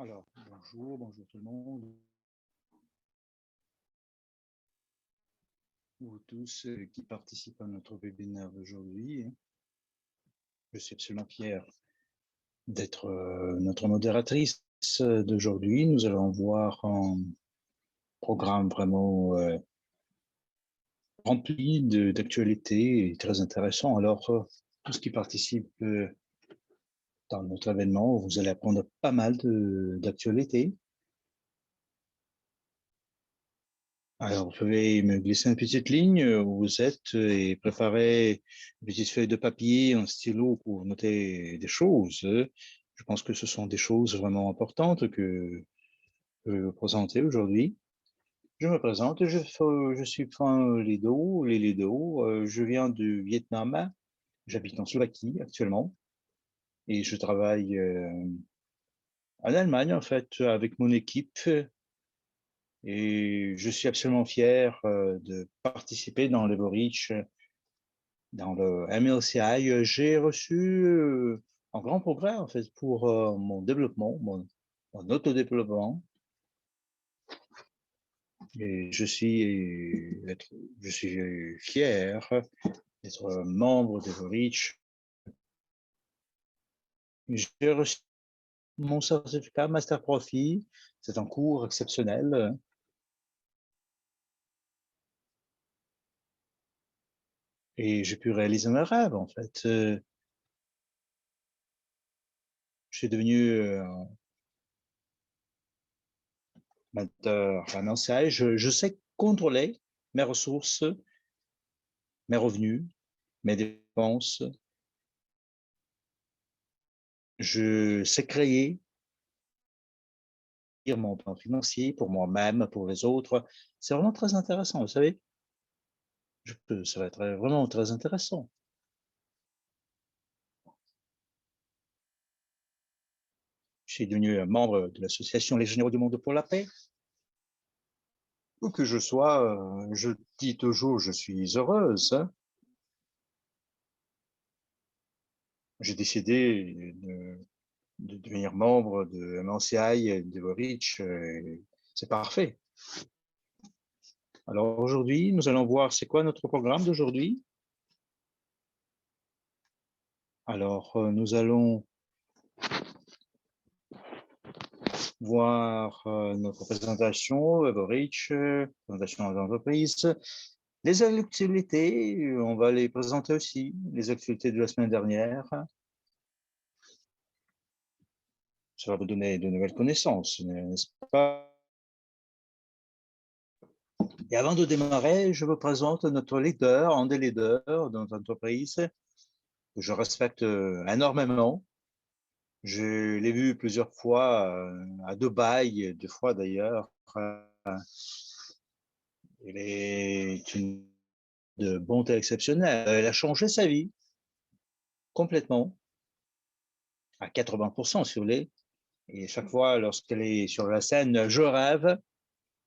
Alors, bonjour tout le monde, ou tous qui participent à notre webinaire d'aujourd'hui. Je suis absolument fier d'être notre modératrice d'aujourd'hui. Nous allons voir un programme vraiment rempli d'actualités et très intéressant. Alors, tous qui participent dans notre événement, vous allez apprendre pas mal d'actualités. Alors, vous pouvez me glisser une petite ligne où vous êtes et préparer une petite feuille de papier, un stylo pour noter des choses. Je pense que ce sont des choses vraiment importantes que je vais vous présenter aujourd'hui. Je me présente, je suis Fan Lido, les Lido. Je viens du Vietnam, j'habite en Slovaquie actuellement et je travaille en Allemagne en fait avec mon équipe. Et je suis absolument fier de participer dans l'Everreach, dans le MLCI. J'ai reçu un grand progrès en fait pour mon développement, mon autodéveloppement. Et je suis fier d'être membre d'Everreach. J'ai reçu mon certificat Master Profi. C'est un cours exceptionnel. Et j'ai pu réaliser mes rêves en fait. Je suis devenu un enseigne, je sais contrôler mes ressources, mes revenus, mes dépenses. Je sais créer mon plan financier pour moi-même, pour les autres. C'est vraiment très intéressant, vous savez. Ça va être vraiment très intéressant. Je suis devenu membre de l'association Les Généraux du Monde pour la Paix. Où que je sois, je dis toujours je suis heureuse. J'ai décidé de devenir membre de MNCI, d'Everreach. C'est parfait. Alors aujourd'hui, nous allons voir c'est quoi notre programme d'aujourd'hui. Alors, nous allons voir notre présentation, Everreach, présentation d'entreprise. Les actualités, on va les présenter aussi, les actualités de la semaine dernière. Ça va vous donner de nouvelles connaissances, n'est-ce pas? Et avant de démarrer, je vous présente notre leader, un des leaders de notre entreprise, que je respecte énormément. Je l'ai vu plusieurs fois à Dubaï, 2 fois d'ailleurs. Elle est une de bonté exceptionnelle. Elle a changé sa vie complètement, à 80% si vous voulez. Et chaque fois, lorsqu'elle est sur la scène, je rêve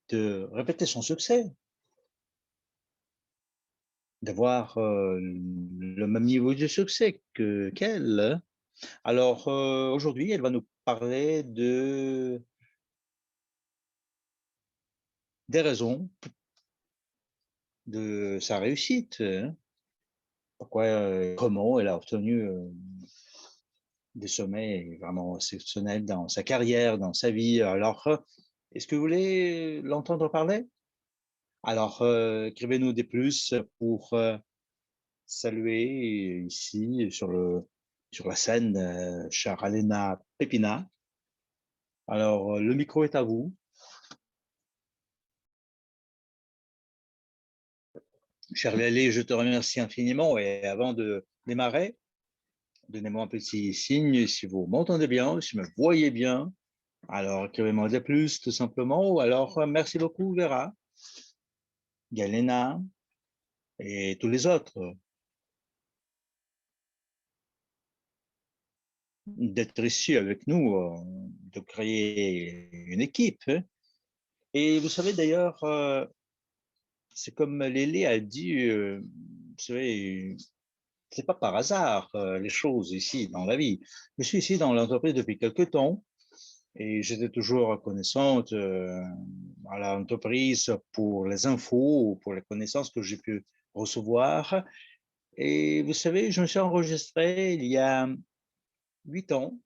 de répéter son succès, d'avoir le même niveau de succès qu'elle. Alors aujourd'hui, elle va nous parler des raisons de sa réussite. Pourquoi, comment elle a obtenu des sommets vraiment exceptionnels dans sa carrière, dans sa vie. Alors, est-ce que vous voulez l'entendre parler? Alors, écrivez-nous des plus pour saluer ici sur la scène chère Alena Pépina. Alors, le micro est à vous. Cher Lélie, je te remercie infiniment. Et avant de démarrer, donnez-moi un petit signe si vous m'entendez bien, si vous me voyez bien. Alors, écrivez-moi des plus, tout simplement. Alors, merci beaucoup, Vera, Galena et tous les autres d'être ici avec nous, de créer une équipe. Et vous savez d'ailleurs, c'est comme Lélé a dit, vous savez, c'est pas par hasard les choses ici dans la vie. Je suis ici dans l'entreprise depuis quelques temps Et j'étais toujours reconnaissante à l'entreprise pour les infos, pour les connaissances que j'ai pu recevoir. Et vous savez, je me suis enregistré il y a 8 ans,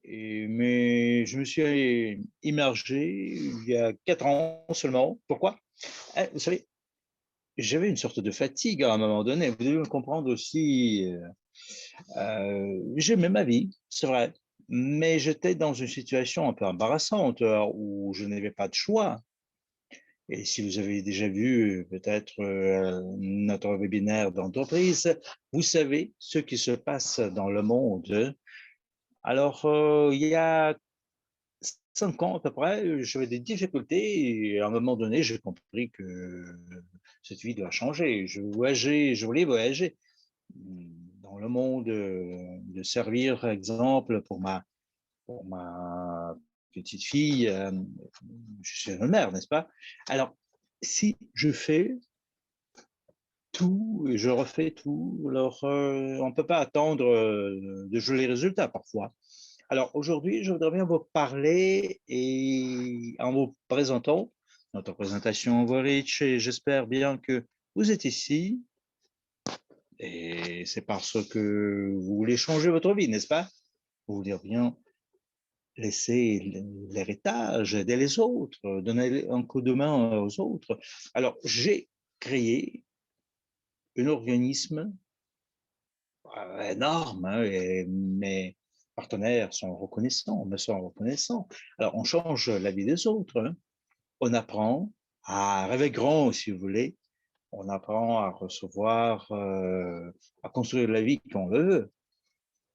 mais je me suis immergé il y a 4 ans seulement. Pourquoi? Vous savez, j'avais une sorte de fatigue à un moment donné. Vous devez me comprendre aussi. J'aimais ma vie, c'est vrai, mais j'étais dans une situation un peu embarrassante où je n'avais pas de choix. Et si vous avez déjà vu peut-être notre webinaire d'entreprise, vous savez ce qui se passe dans le monde. Alors, il y a 5 ans à peu près, j'avais des difficultés et à un moment donné, j'ai compris que cette vie doit changer. Je voulais voyager dans le monde, de servir exemple pour ma petite fille. Je suis une mère, n'est-ce pas? Alors, si je fais tout, et je refais tout, alors on ne peut pas attendre de jolis résultats parfois. Alors aujourd'hui, je voudrais bien vous parler et en vous présentant notre présentation Overreach, et j'espère bien que vous êtes ici et c'est parce que vous voulez changer votre vie, n'est-ce pas? Vous voulez bien laisser l'héritage, aider les autres, donner un coup de main aux autres. Alors, j'ai créé un organisme énorme, hein, et mes partenaires sont reconnaissants, me sont reconnaissants. Alors, on change la vie des autres, hein. On apprend à rêver grand, si vous voulez. On apprend à recevoir, à construire la vie qu'on veut.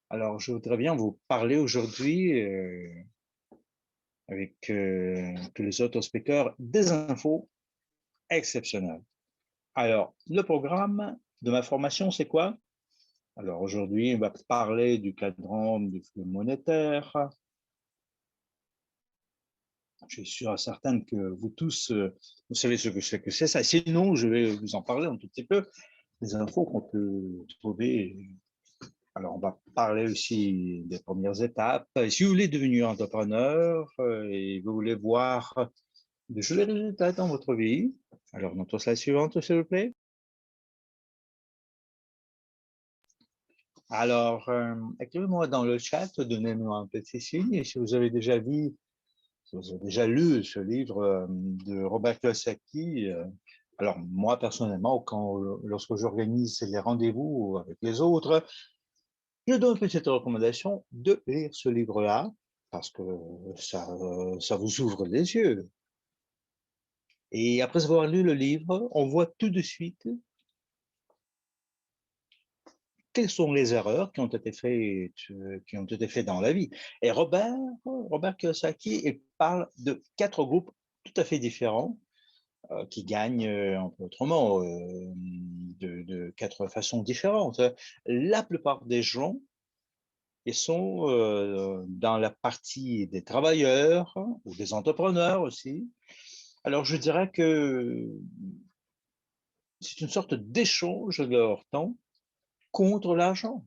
Alors, je voudrais bien vous parler aujourd'hui, avec tous les autres speakers, des infos exceptionnelles. Alors, le programme de ma formation, c'est quoi? Alors, aujourd'hui, on va parler du cadran du flux monétaire. Je suis sûr et certain que vous tous, vous savez ce que c'est ça. Sinon, je vais vous en parler un tout petit peu, des infos qu'on peut trouver. Alors, on va parler aussi des premières étapes. Si vous voulez devenir entrepreneur et vous voulez voir de jolis résultats dans votre vie, alors notre slide suivante, s'il vous plaît. Alors, écrivez-moi dans le chat, donnez-moi un petit signe. Et si vous avez déjà vu, si vous avez déjà lu ce livre de Robert Kiyosaki, alors moi personnellement, lorsque j'organise les rendez-vous avec les autres, je donne une petite recommandation de lire ce livre-là parce que ça vous ouvre les yeux. Et après avoir lu le livre, on voit tout de suite quelles sont les erreurs qui ont été faites dans la vie. Et Robert Kiyosaki, il parle de 4 groupes tout à fait différents qui gagnent autrement de 4 façons différentes. La plupart des gens, ils sont dans la partie des travailleurs ou des entrepreneurs aussi. Alors je dirais que c'est une sorte d'échange de leur temps contre l'argent.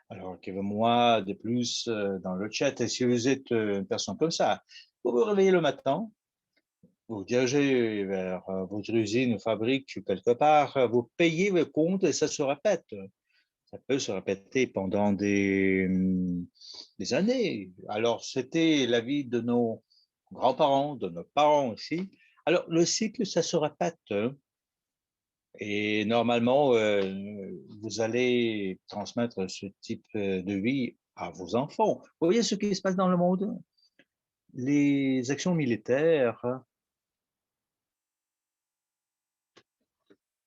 Alors, écrivez-moi de plus dans le chat. Et si vous êtes une personne comme ça, vous vous réveillez le matin, vous vous dirigez vers votre usine ou fabrique quelque part, vous payez le compte et ça se répète. Ça peut se répéter pendant des années. Alors, c'était la vie de nos grands-parents, de nos parents aussi. Alors, le cycle, ça se répète, hein. Et normalement, vous allez transmettre ce type de vie à vos enfants. Vous voyez ce qui se passe dans le monde? Les actions militaires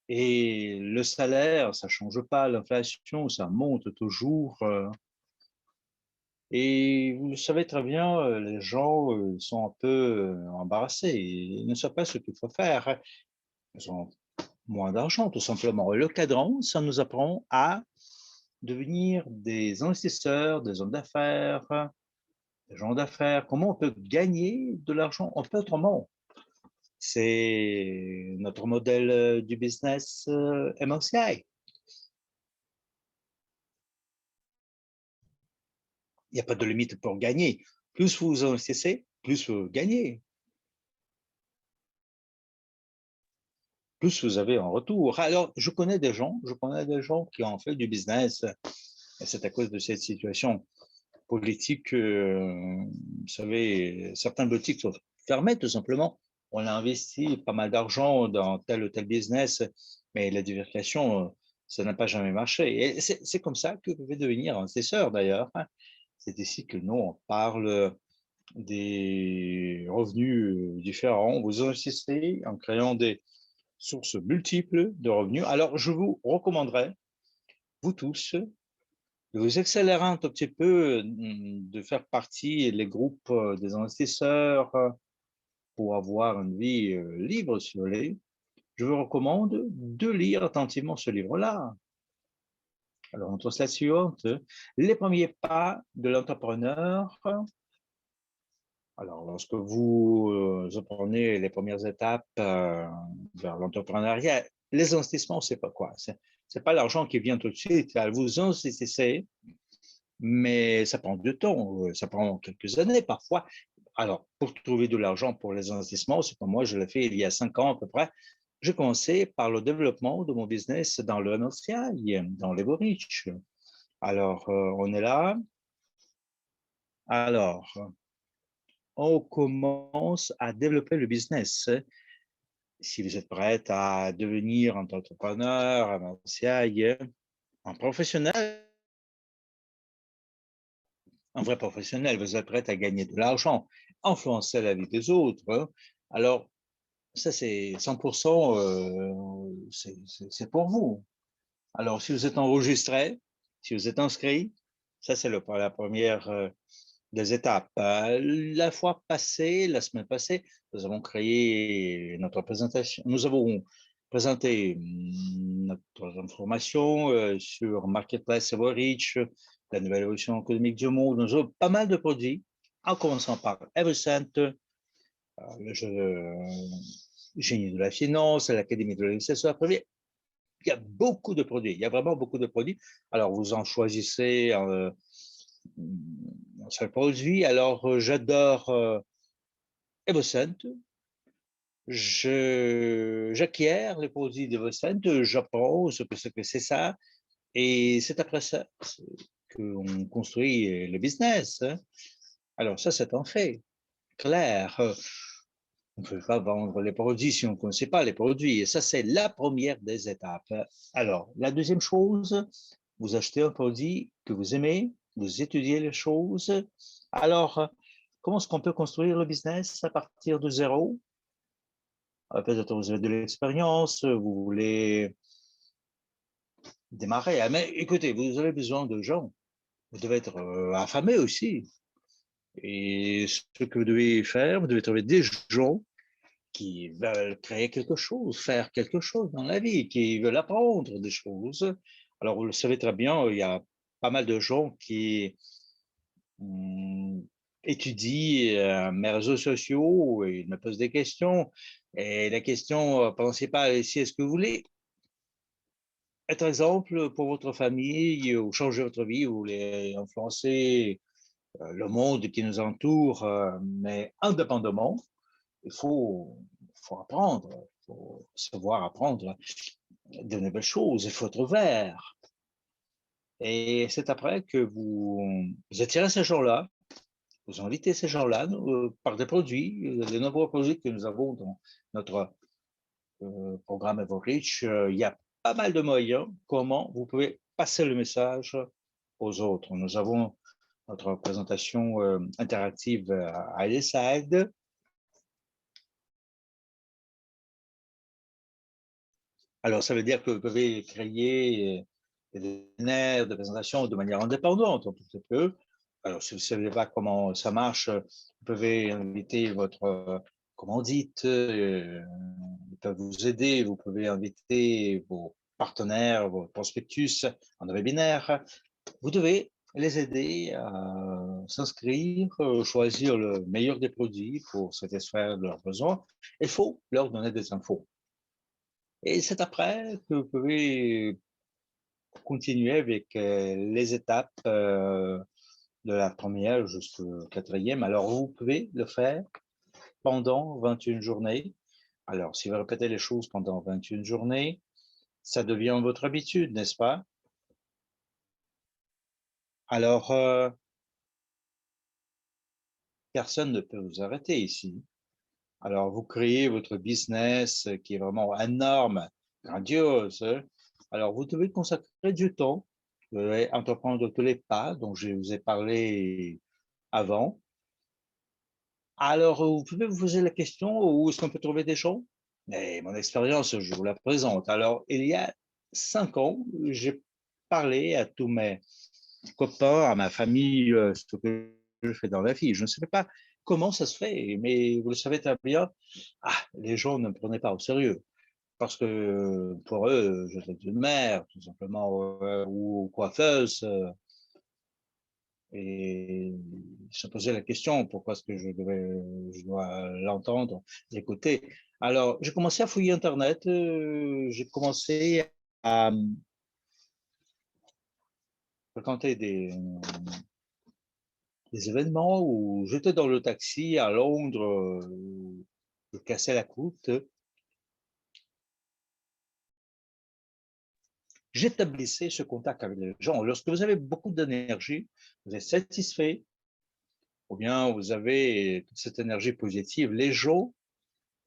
et le salaire, ça ne change pas, l'inflation, ça monte toujours. Et vous le savez très bien, les gens sont un peu embarrassés. Ils ne savent pas ce qu'il faut faire. Ils ont moins d'argent, tout simplement. Et le cadran, ça nous apprend à devenir des investisseurs, des hommes d'affaires, des gens d'affaires. Comment on peut gagner de l'argent un peu autrement? C'est notre modèle du business MSCI. Il n'y a pas de limite pour gagner. Plus vous investissez, plus vous gagnez, plus vous avez en retour. Alors, je connais des gens qui ont fait du business, et c'est à cause de cette situation politique. Vous savez, certaines boutiques sont fermées tout simplement. On a investi pas mal d'argent dans tel ou tel business, mais la diversification, ça n'a pas jamais marché. Et c'est comme ça que vous pouvez devenir investisseur d'ailleurs. C'est ici que nous, on parle des revenus différents. Vous investissez en créant des sources multiples de revenus. Alors, je vous recommanderais, vous tous, de vous accélérer un tout petit peu, de faire partie des groupes des investisseurs pour avoir une vie libre, si vous voulez. Je vous recommande de lire attentivement ce livre-là. Alors, on trouve la suivante. Les premiers pas de l'entrepreneur. Alors, lorsque vous apprenez les premières étapes vers l'entrepreneuriat, les investissements, c'est pas quoi? C'est pas l'argent qui vient tout de suite. Vous investissez, mais ça prend du temps, ça prend quelques années parfois. Alors, pour trouver de l'argent pour les investissements, c'est comme moi, je l'ai fait il y a 5 ans à peu près. J'ai commencé par le développement de mon business dans le MSCI, dans Leverage. Alors, on est là. Alors, on commence à développer le business. Si vous êtes prête à devenir un entrepreneur, un MSCI, un professionnel, un vrai professionnel, vous êtes prête à gagner de l'argent, influencer la vie des autres. Alors, ça, c'est 100%, c'est pour vous. Alors, si vous êtes enregistré, si vous êtes inscrit, ça, c'est la première des étapes. La fois passée, la semaine passée, nous avons créé notre présentation. Nous avons présenté notre information sur Marketplace Average, la nouvelle évolution économique du monde. Nous avons pas mal de produits, en commençant par Evercent, le génie de la finance, l'Académie de l'investisseur privé. Il y a beaucoup de produits, il y a vraiment beaucoup de produits. Alors, vous en choisissez un seul produit. Alors, j'adore Evercent. J'acquiers les produits d'Evercent, j'apprends ce que c'est ça, et c'est après ça qu'on construit le business. Alors ça, c'est un fait clair. On ne peut pas vendre les produits si on ne connaît pas les produits. Et ça, c'est la première des étapes. Alors, la deuxième chose, vous achetez un produit que vous aimez, vous étudiez les choses. Alors, comment est-ce qu'on peut construire le business à partir de zéro? Peut-être vous avez de l'expérience, vous voulez démarrer. Mais écoutez, vous avez besoin de gens. Vous devez être affamé aussi. Et ce que vous devez faire, vous devez trouver des gens qui veulent créer quelque chose, faire quelque chose dans la vie, qui veulent apprendre des choses. Alors, vous le savez très bien, il y a pas mal de gens qui étudient mes réseaux sociaux et ils me posent des questions. Et la question principale ici, est-ce que vous voulez être exemple pour votre famille ou changer votre vie, vous voulez influencer le monde qui nous entoure, mais indépendamment, il faut apprendre, il faut savoir apprendre de nouvelles choses, il faut être ouvert. Et c'est après que vous attirez ces gens-là, vous invitez ces gens-là par des produits, de nombreux produits que nous avons dans notre programme EvoReach. Il y a pas mal de moyens comment vous pouvez passer le message aux autres. Nous avons notre présentation interactive à l'ESAID. Alors, ça veut dire que vous pouvez créer des webinaires de présentation de manière indépendante, un tout petit peu. Alors, si vous ne savez pas comment ça marche, vous pouvez inviter votre commandite, ils peuvent vous aider, vous pouvez inviter vos partenaires, vos prospectus en webinaire. Vous devez les aider à s'inscrire, choisir le meilleur des produits pour satisfaire leurs besoins. Il faut leur donner des infos. Et c'est après que vous pouvez continuer avec les étapes de la première jusqu'au quatrième. Alors, vous pouvez le faire pendant 21 journées. Alors, si vous répétez les choses pendant 21 journées, ça devient votre habitude, n'est-ce pas? Alors, personne ne peut vous arrêter ici. Alors, vous créez votre business qui est vraiment énorme, grandiose. Alors, vous devez consacrer du temps. Vous devez entreprendre tous les pas dont je vous ai parlé avant. Alors, vous pouvez vous poser la question, où est-ce qu'on peut trouver des gens? Et mon expérience, je vous la présente. Alors, il y a 5 ans, j'ai parlé à tous mes copains, à ma famille, ce que je fais dans la vie. Je ne savais pas comment ça se fait, mais vous le savez très bien, les gens ne me prenaient pas au sérieux. Parce que pour eux, j'étais une mère, tout simplement, ou coiffeuse. Et ils se posaient la question, pourquoi est-ce que je dois l'entendre, l'écouter. Alors, j'ai commencé à fouiller Internet, j'ai commencé à fréquenter des événements où j'étais dans le taxi à Londres, je cassais la croûte. J'établissais ce contact avec les gens. Lorsque vous avez beaucoup d'énergie, vous êtes satisfait, ou bien vous avez toute cette énergie positive, les gens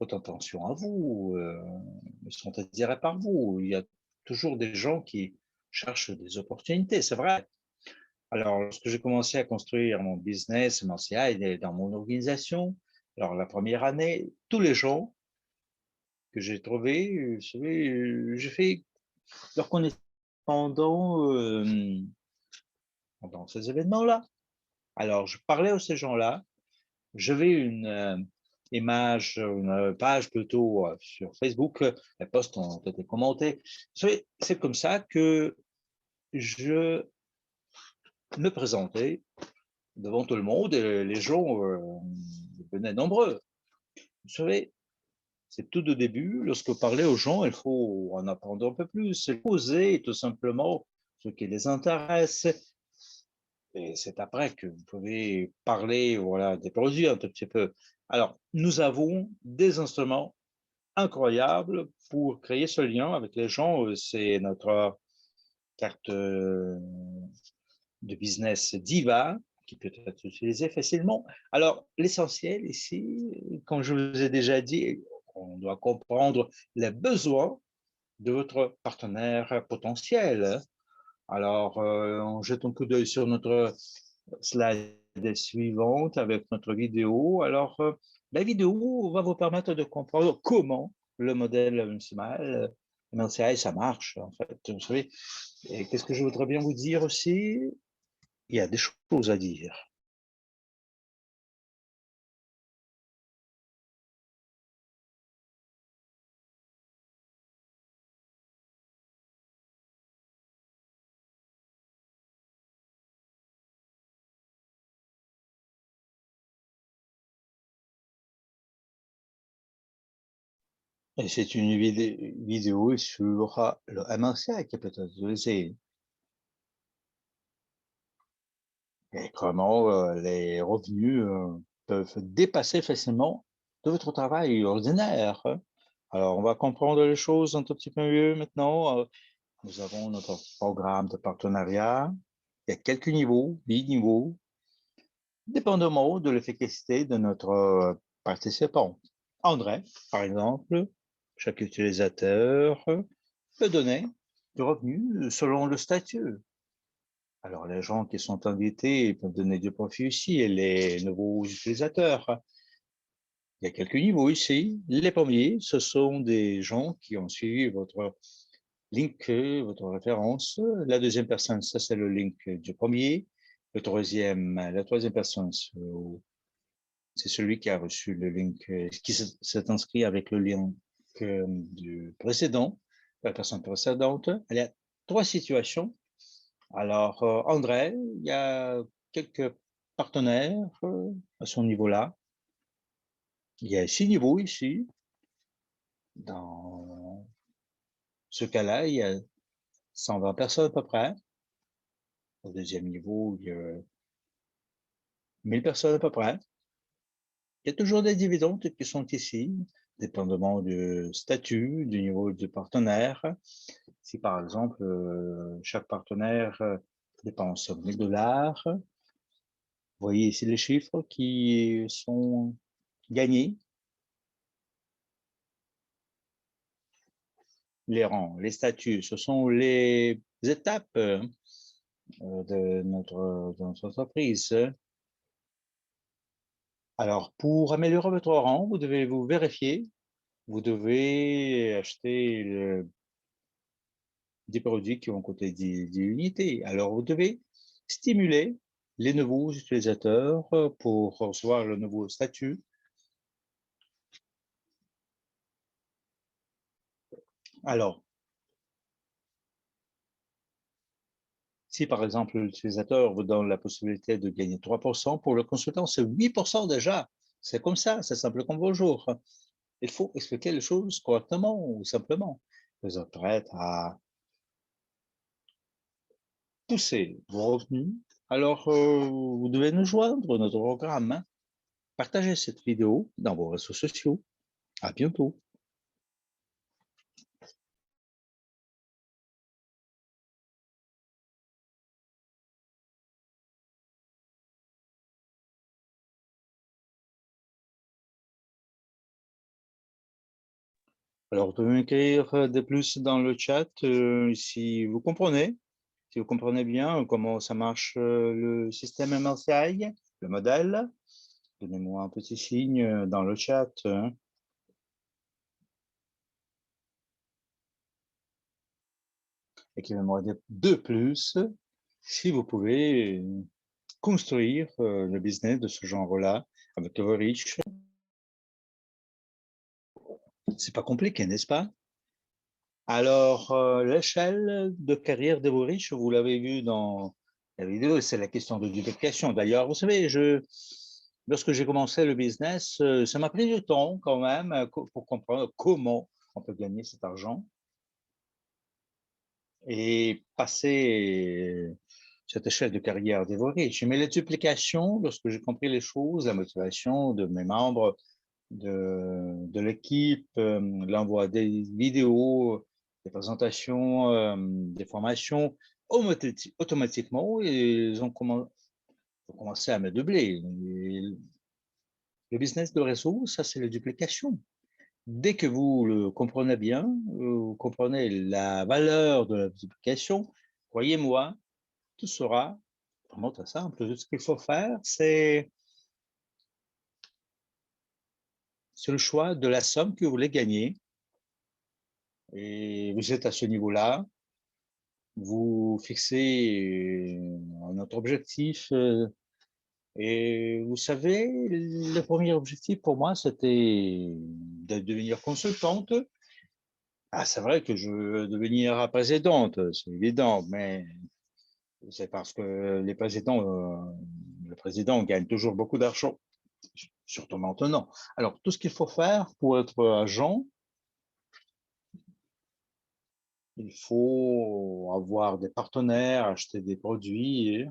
font attention à vous, ils sont attirés par vous. Il y a toujours des gens qui cherchent des opportunités, c'est vrai. Alors, lorsque j'ai commencé à construire mon business, mon CA et dans mon organisation, alors la première année, tous les gens que j'ai trouvés, vous savez, j'ai fait leur connaissance pendant, pendant ces événements-là. Alors, je parlais à ces gens-là, j'avais une image, une page plutôt sur Facebook, les posts ont été commentés. Vous savez, c'est comme ça que je me présentais devant tout le monde et les gens venaient nombreux. Vous savez, c'est tout au début, lorsque parler aux gens, il faut en apprendre un peu plus, poser tout simplement ce qui les intéresse. Et c'est après que vous pouvez parler, voilà, des produits un tout petit peu. Alors, nous avons des instruments incroyables pour créer ce lien avec les gens. C'est notre carte de business Diva qui peut être utilisée facilement. Alors, l'essentiel ici, comme je vous ai déjà dit, on doit comprendre les besoins de votre partenaire potentiel. Alors, on jette un coup d'œil sur notre slide suivante avec notre vidéo. Alors, la vidéo va vous permettre de comprendre comment le modèle MLCI, ça marche, en fait. Vous savez, et qu'est-ce que je voudrais bien vous dire aussi? Il y a des choses à dire. Et c'est une vidéo sur le MLCI qui peut être utilisée. Et comment les revenus peuvent dépasser facilement de votre travail ordinaire. Alors, on va comprendre les choses un tout petit peu mieux maintenant. Nous avons notre programme de partenariat. Il y a quelques niveaux, 8 niveaux, dépendamment de l'efficacité de notre participant. André, par exemple, chaque utilisateur peut donner du revenu selon le statut. Alors, les gens qui sont invités peuvent donner du profit aussi, et les nouveaux utilisateurs. Il y a quelques niveaux ici. Les premiers, ce sont des gens qui ont suivi votre link, votre référence. La deuxième personne, ça c'est le link du premier. La troisième personne, c'est celui qui a reçu le link, qui s'est inscrit avec le lien du précédent, la personne précédente. Il y a 3 situations. Alors, André, il y a quelques partenaires à son niveau-là. Il y a 6 niveaux ici. Dans ce cas-là, il y a 120 personnes à peu près. Au deuxième niveau, il y a 1000 personnes à peu près. Il y a toujours des dividendes qui sont ici, dépendamment du statut, du niveau du partenaire. Si par exemple, chaque partenaire dépense 1000 $, vous voyez ici les chiffres qui sont gagnés. Les rangs, les statuts, ce sont les étapes de notre entreprise. Alors, pour améliorer votre rang, vous devez vous vérifier, vous devez acheter des produits qui vont coûter 10 unités. Alors, vous devez stimuler les nouveaux utilisateurs pour recevoir le nouveau statut. Alors, si par exemple l'utilisateur vous donne la possibilité de gagner 3%, pour le consultant, c'est 8% déjà. C'est comme ça, c'est simple comme bonjour. Il faut expliquer les choses correctement ou simplement. Vous êtes prêt à pousser vos revenus, alors vous devez nous joindre, notre programme. Hein. Partagez cette vidéo dans vos réseaux sociaux. À bientôt. Alors, vous pouvez m'écrire de plus dans le chat si vous comprenez bien comment ça marche le système MRCI, le modèle. Donnez-moi un petit signe dans le chat. Hein. Écrivez-moi de plus si vous pouvez construire le business de ce genre-là avec Overreach. C'est pas compliqué, n'est-ce pas? Alors, l'échelle de carrière d'Everreach, vous l'avez vu dans la vidéo, c'est la question de duplication. D'ailleurs, vous savez, lorsque j'ai commencé le business, ça m'a pris du temps quand même pour comprendre comment on peut gagner cet argent et passer cette échelle de carrière d'Everreach. Mais la duplication, lorsque j'ai compris les choses, la motivation de mes membres, de l'équipe, l'envoi des vidéos, des présentations, des formations, automatiquement, ils ont commencé à me doubler. Et le business de réseau, ça, c'est la duplication. Dès que vous le comprenez bien, vous comprenez la valeur de la duplication, croyez-moi, tout sera vraiment très simple. Tout ce qu'il faut faire, c'est le choix de la somme que vous voulez gagner. Et vous êtes à ce niveau-là, vous fixez un autre objectif. Et vous savez, le premier objectif pour moi, c'était de devenir consultante. Ah, c'est vrai que je veux devenir présidente, c'est évident, mais c'est parce que les présidents, le président gagne toujours beaucoup d'argent, surtout maintenant. Alors, tout ce qu'il faut faire pour être agent, il faut avoir des partenaires, acheter des produits.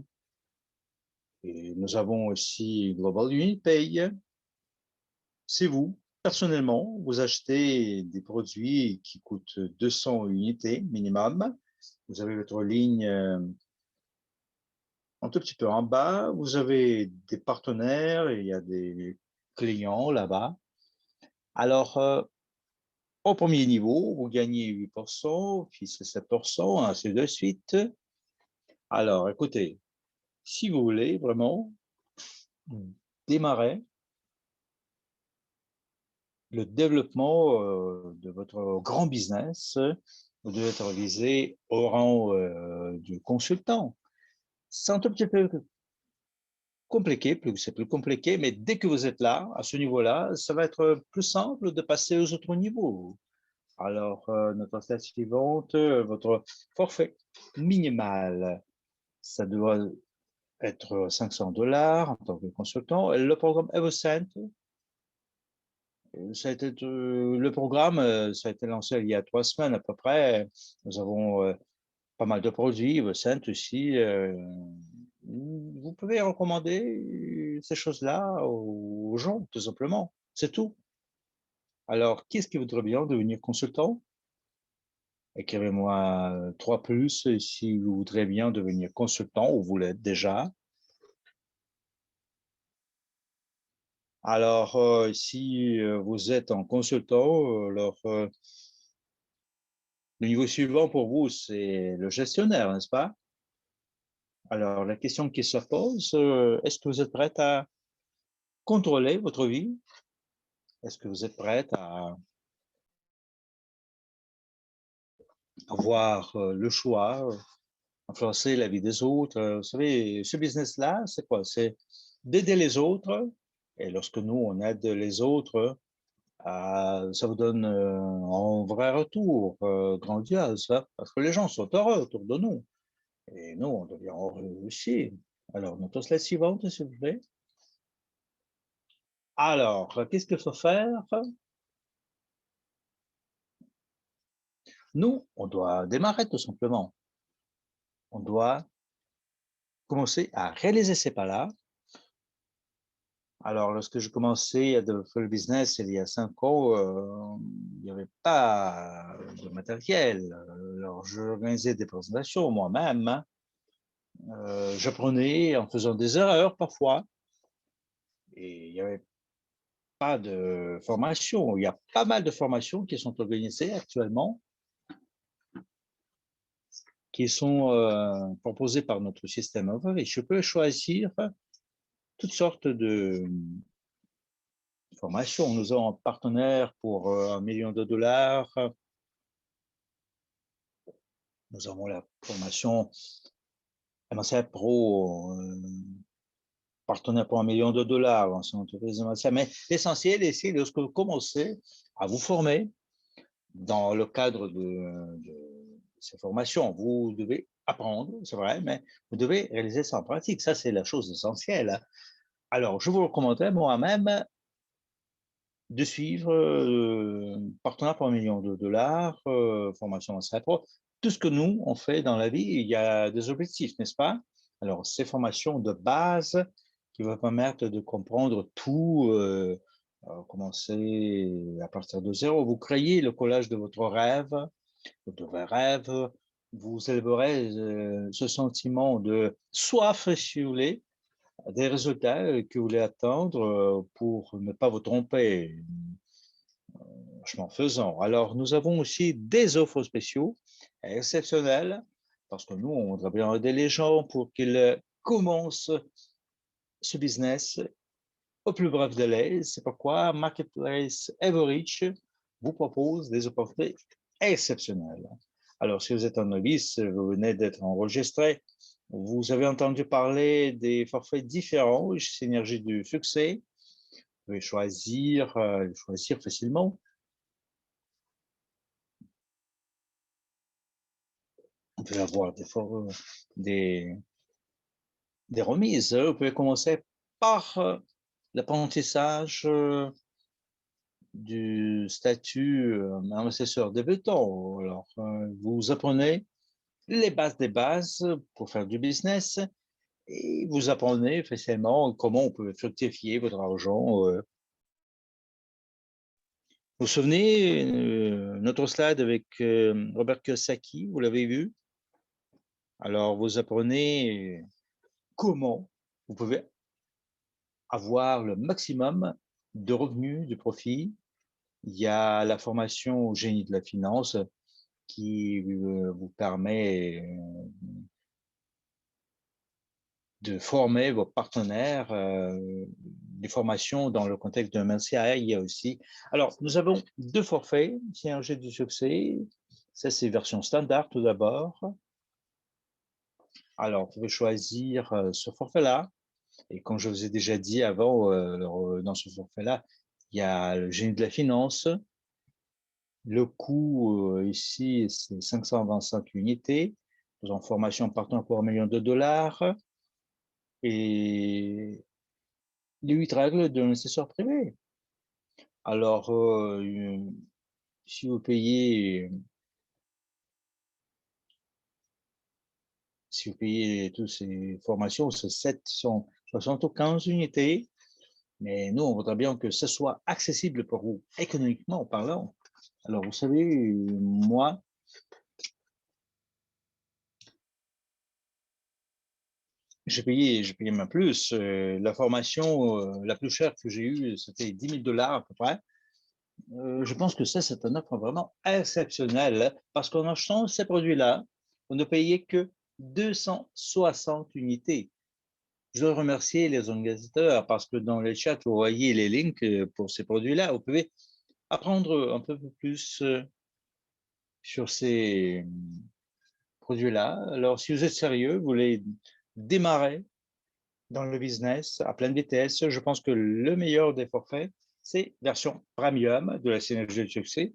Et nous avons aussi Global UniPay. C'est vous, personnellement, vous achetez des produits qui coûtent 200 unités minimum. Vous avez votre ligne un tout petit peu en bas. Vous avez des partenaires, il y a des clients là-bas. Alors, au premier niveau, vous gagnez 8%, puis c'est 7%, ainsi de suite. Alors, écoutez, si vous voulez vraiment démarrer le développement de votre grand business, vous devez être visé au rang du consultant. C'est un tout petit peu compliqué, c'est plus compliqué, mais dès que vous êtes là, à ce niveau-là, ça va être plus simple de passer aux autres niveaux. Alors, notre stage suivante, votre forfait minimal, ça doit être 500 $ en tant que consultant. Le programme EvoCent, ça a été le programme, ça a été lancé il y a 3 semaines à peu près. Nous avons pas mal de produits, EvoCent aussi. Vous pouvez recommander ces choses-là aux gens, tout simplement. C'est tout. Alors, qui est-ce qui voudrait bien devenir consultant? Écrivez-moi 3 plus si vous voudrez bien devenir consultant ou vous l'êtes déjà. Alors, si vous êtes en consultant, alors le niveau suivant pour vous, c'est le gestionnaire, n'est-ce pas? Alors, la question qui se pose, est-ce que vous êtes prête à contrôler votre vie? Est-ce que vous êtes prête à avoir le choix, influencer la vie des autres? Vous savez, ce business-là, c'est quoi? C'est d'aider les autres. Et lorsque nous, on aide les autres, ça vous donne un vrai retour grandiose, hein, parce que les gens sont heureux autour de nous. Et nous, on devient heureux aussi. Alors, notre slide suivante, s'il vous plaît. Alors, qu'est-ce qu'il faut faire? Nous, on doit démarrer tout simplement. On doit commencer à réaliser ces pas-là. Alors, lorsque j'ai commencé à développer le business il y a 5 ans, il n'y avait pas de matériel. Alors, j'organisais des présentations moi-même, hein. J'apprenais en faisant des erreurs parfois. Et il n'y avait pas de formation. Il y a pas mal de formations qui sont organisées actuellement, qui sont proposées par notre système et je peux choisir toutes sortes de formations. Nous avons un partenaire pour 1 million de dollars. Nous avons la formation MSA Pro, partenaire pour 1 million de dollars en entreprise MSA. Mais l'essentiel ici, lorsque vous commencez à vous former dans le cadre de ces formations, vous devez apprendre, c'est vrai, mais vous devez réaliser ça en pratique. Ça, c'est la chose essentielle. Alors, je vous recommanderais moi-même de suivre partenaire pour 1 million de dollars, formation MSA Pro. Tout ce que nous, on fait dans la vie, il y a des objectifs, n'est-ce pas? Alors, ces formations de base qui vont permettre de comprendre tout, commencer à partir de zéro. Vous créez le collage de votre rêve, de vos rêves, vous élèverez ce sentiment de soif, si vous voulez, des résultats que vous voulez attendre pour ne pas vous tromper, chemin faisant. Alors, nous avons aussi des offres spéciaux exceptionnelles parce que nous, on doit bien aider les gens pour qu'ils commencent ce business au plus bref délai. C'est pourquoi Marketplace Average vous propose des opportunités exceptionnelles. Alors, si vous êtes un novice, vous venez d'être enregistré, vous avez entendu parler des forfaits différents, Synergie du succès, vous pouvez choisir facilement. Vous pouvez avoir des remises. Vous pouvez commencer par l'apprentissage du statut investisseur débutant. Alors, vous apprenez les bases des bases pour faire du business et vous apprenez facilement comment on peut fructifier votre argent. Vous vous souvenez, notre slide avec Robert Kiyosaki, vous l'avez vu? Alors, vous apprenez comment vous pouvez avoir le maximum de revenus, de profits. Il y a la formation au génie de la finance qui vous permet de former vos partenaires, des formations dans le contexte de MNCA, il y a aussi. Alors, nous avons 2 forfaits, Synergie du succès. Ça, c'est version standard tout d'abord. Alors, vous pouvez choisir ce forfait-là. Et comme je vous ai déjà dit avant, dans ce forfait-là, il y a le génie de la finance. Le coût ici, c'est 525 unités. Nous avons formation partant pour 1 million de dollars. Et les 8 règles de l'investisseur privé. Alors, si vous payez toutes ces formations, c'est 75 unités. Mais nous, on voudrait bien que ce soit accessible pour vous, économiquement parlant. Alors, vous savez, moi, j'ai payé même plus. La formation la plus chère que j'ai eue, c'était 10 000 $ à peu près. Je pense que ça, c'est une offre vraiment exceptionnelle parce qu'en achetant ces produits-là, vous ne payez que 260 unités. Je veux remercier les organisateurs parce que dans le chat, vous voyez les links pour ces produits-là. Vous pouvez apprendre un peu plus sur ces produits-là. Alors, si vous êtes sérieux, vous voulez démarrer dans le business à pleine vitesse, je pense que le meilleur des forfaits, c'est version premium de la synergie de succès.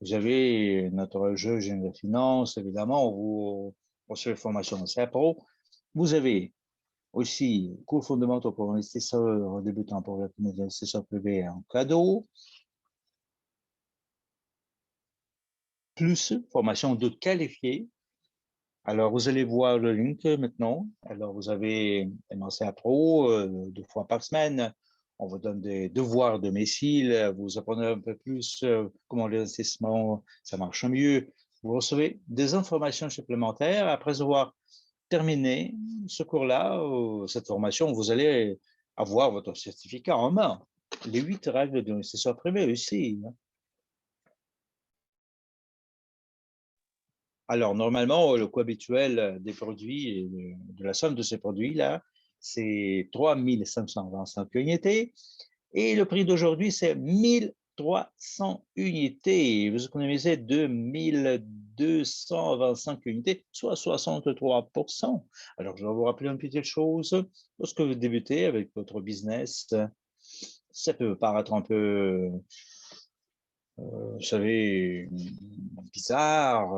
Vous avez notre jeu Génie de Finance, évidemment, vous recevez formation de CAPRO. Vous avez aussi cours fondamentaux pour investisseurs débutants pour les investisseurs privés en cadeau, plus formation de qualifiés. Alors, vous allez voir le link maintenant. Alors, vous avez MRCA Pro 2 fois par semaine. On vous donne des devoirs de domicile. Vous apprenez un peu plus comment l'investissement, ça marche mieux. Vous recevez des informations supplémentaires. Après avoir terminé ce cours-là, cette formation, vous allez avoir votre certificat en main. Les 8 règles de l'investisseur privé aussi. Alors, normalement, le coût habituel des produits, et de la somme de ces produits-là, c'est 3 525 unités. Et le prix d'aujourd'hui, c'est 1300 unités. Vous économisez 2225 unités, soit 63%. Alors, je vais vous rappeler une petite chose. Lorsque vous débutez avec votre business, ça peut paraître un peu, vous savez, bizarre.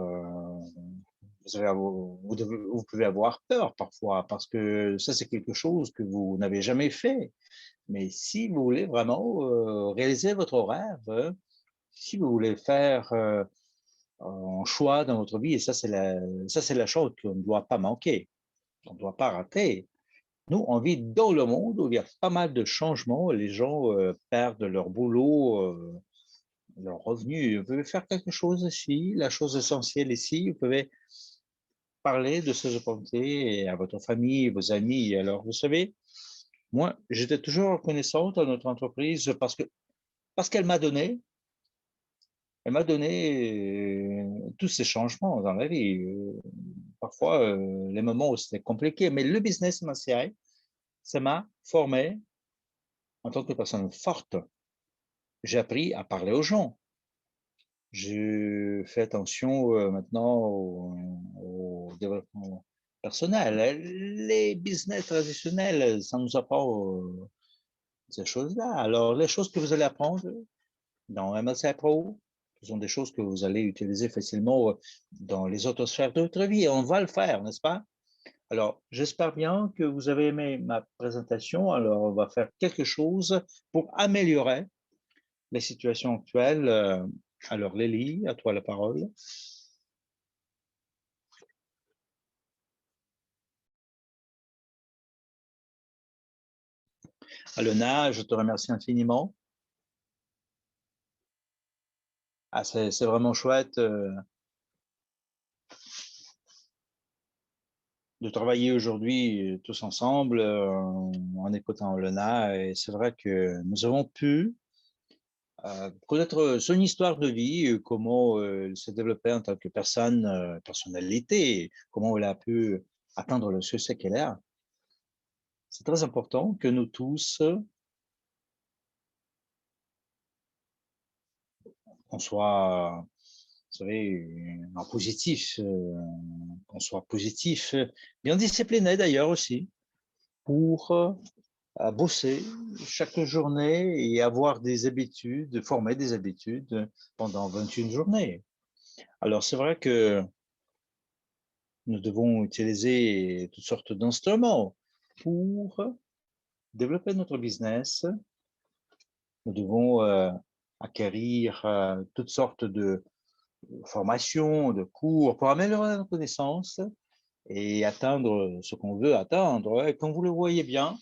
Vous pouvez avoir peur parfois parce que ça, c'est quelque chose que vous n'avez jamais fait. Mais si vous voulez vraiment réaliser votre rêve, si vous voulez faire un choix dans votre vie, et ça, c'est la chose qu'on ne doit pas manquer, on ne doit pas rater. Nous, on vit dans le monde où il y a pas mal de changements. Les gens perdent leur boulot, leurs revenus. Vous pouvez faire quelque chose ici. La chose essentielle ici, vous pouvez parler de ces opportunités à votre famille, vos amis. Alors, vous savez, moi, j'étais toujours reconnaissante à notre entreprise parce qu'elle m'a donné, tous ces changements dans la vie. Parfois, les moments où c'était compliqué, mais le business MCI, ça m'a formé en tant que personne forte. J'ai appris à parler aux gens. Je fais attention maintenant au développement personnel. Les business traditionnels, ça nous apprend ces choses-là. Alors, les choses que vous allez apprendre dans MLC Pro, ce sont des choses que vous allez utiliser facilement dans les autres sphères de votre vie. Et on va le faire, n'est-ce pas? Alors, j'espère bien que vous avez aimé ma présentation. Alors, on va faire quelque chose pour améliorer les situations actuelles. Alors, Lélie, à toi la parole. Alona, je te remercie infiniment. Ah, c'est vraiment chouette de travailler aujourd'hui tous ensemble en écoutant Alona. Et c'est vrai que nous avons pu connaître son histoire de vie, comment elle s'est développée en tant que personne, personnalité, comment elle a pu atteindre le succès qu'elle a. C'est très important que nous tous, on soit, vous savez, en positif, qu'on soit positif, bien discipliné d'ailleurs aussi, pour bosser chaque journée et avoir des habitudes, former des habitudes pendant 21 journées. Alors c'est vrai que nous devons utiliser toutes sortes d'instruments pour développer notre business. Nous devons acquérir toutes sortes de formations, de cours pour améliorer nos connaissances et atteindre ce qu'on veut atteindre. Et comme vous le voyez bien,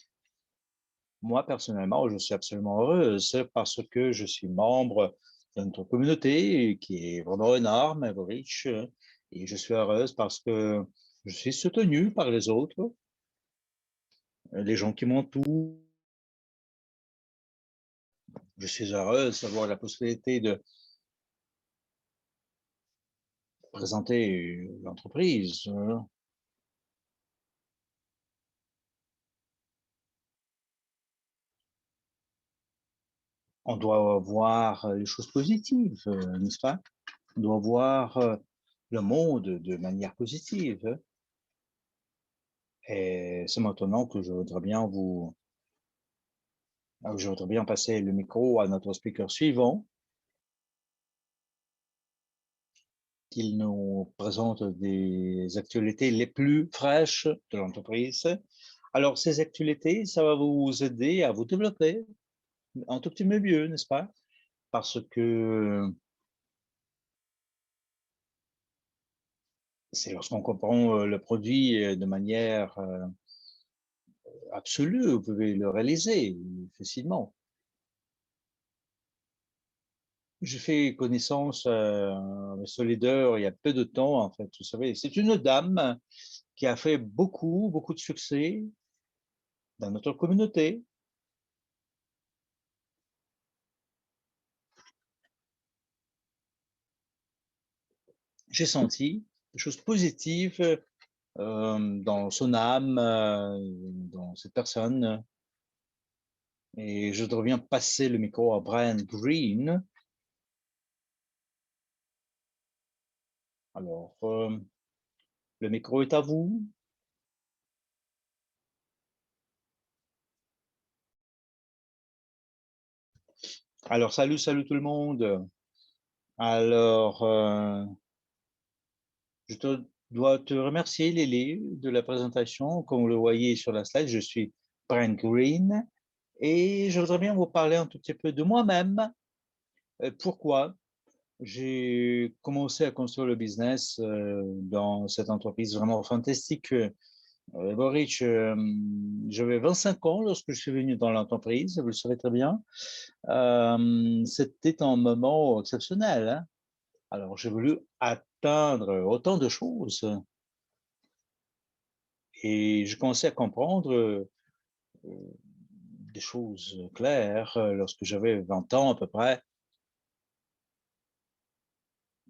Moi, personnellement, je suis absolument heureuse parce que je suis membre de notre communauté qui est vraiment énorme, riche, et je suis heureuse parce que je suis soutenue par les autres, les gens qui m'entourent. Je suis heureuse d'avoir la possibilité de présenter l'entreprise. On doit voir les choses positives, n'est-ce pas? On doit voir le monde de manière positive. Et c'est maintenant que je voudrais bien passer le micro à notre speaker suivant, qu'il nous présente des actualités les plus fraîches de l'entreprise. Alors, ces actualités, ça va vous aider à vous développer un tout petit peu mieux, n'est-ce pas? Parce que c'est lorsqu'on comprend le produit de manière absolue, vous pouvez le réaliser facilement. J'ai fait connaissance avec ce leader il y a peu de temps, en fait. Vous savez, c'est une dame qui a fait beaucoup de succès dans notre communauté. J'ai senti des choses positives dans son âme, dans cette personne. Et je voudrais bien passer le micro à Brian Green. Alors, le micro est à vous. Alors, salut tout le monde. Alors, je dois te remercier, Lily, de la présentation. Comme vous le voyez sur la slide, je suis Brian Green et je voudrais bien vous parler un tout petit peu de moi-même. Pourquoi j'ai commencé à construire le business dans cette entreprise vraiment fantastique. Boric, j'avais 25 ans lorsque je suis venu dans l'entreprise, vous le savez très bien. C'était un moment exceptionnel, hein. Alors, j'ai voulu atteindre autant de choses et je commençais à comprendre des choses claires lorsque j'avais 20 ans à peu près.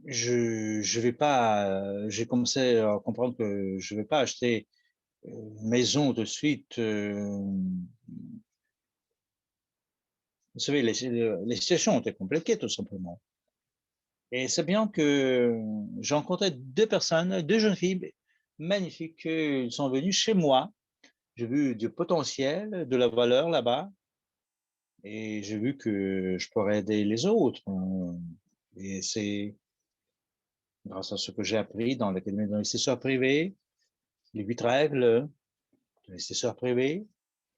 Je vais pas, j'ai commencé à comprendre que je vais pas acheter une maison de suite. Vous savez, les situations étaient compliquées tout simplement. Et c'est bien que j'ai rencontré deux personnes, deux jeunes filles magnifiques. Ils sont venus chez moi. J'ai vu du potentiel, de la valeur là-bas. Et j'ai vu que je pourrais aider les autres. Et c'est grâce à ce que j'ai appris dans l'Académie d'investisseurs privés, les 8 règles de l'investisseur privé,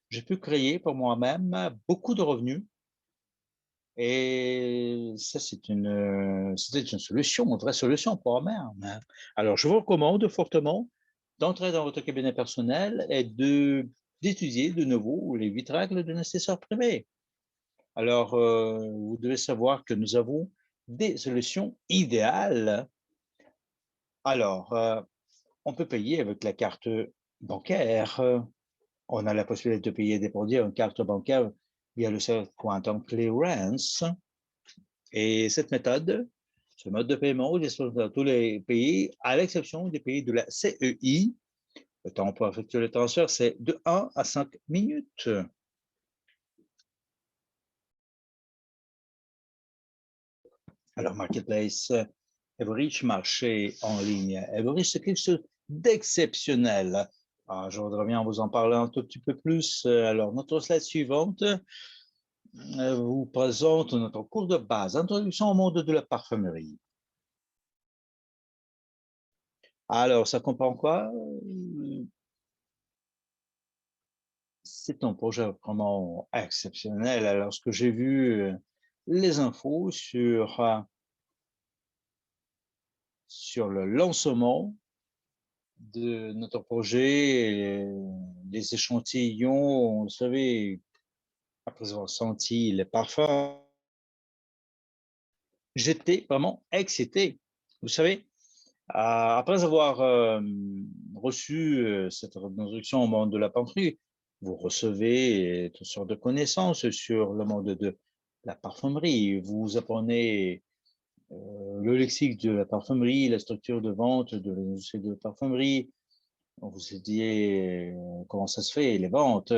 j'ai pu créer pour moi-même beaucoup de revenus. Et ça, c'était une solution, une vraie solution pour moi-même. Alors, je vous recommande fortement d'entrer dans votre cabinet personnel et d'étudier de nouveau les 8 règles de l'investisseur privé. Alors, vous devez savoir que nous avons des solutions idéales. Alors, on peut payer avec la carte bancaire. On a la possibilité de payer des produits à une carte bancaire via le service Quantum Clearance. Et cette méthode, ce mode de paiement est disponible dans tous les pays, à l'exception des pays de la CEI. Le temps pour effectuer le transfert, c'est de 1 à 5 minutes. Alors, Marketplace, Everich, marché en ligne. Everich, c'est quelque chose d'exceptionnel. Je voudrais bien vous en parler un tout petit peu plus. Alors, notre slide suivante vous présente notre cours de base, Introduction au monde de la parfumerie. Alors, ça comprend quoi? C'est un projet vraiment exceptionnel. Alors, ce que j'ai vu les infos sur le lancement de notre projet, les échantillons, vous savez, après avoir senti les parfums, j'étais vraiment excité. Vous savez, après avoir reçu cette introduction au monde de la parfumerie, vous recevez toutes sortes de connaissances sur le monde de la parfumerie. Vous apprenez le lexique de la parfumerie, la structure de vente de l'industrie de la parfumerie. On vous a dit comment ça se fait, les ventes,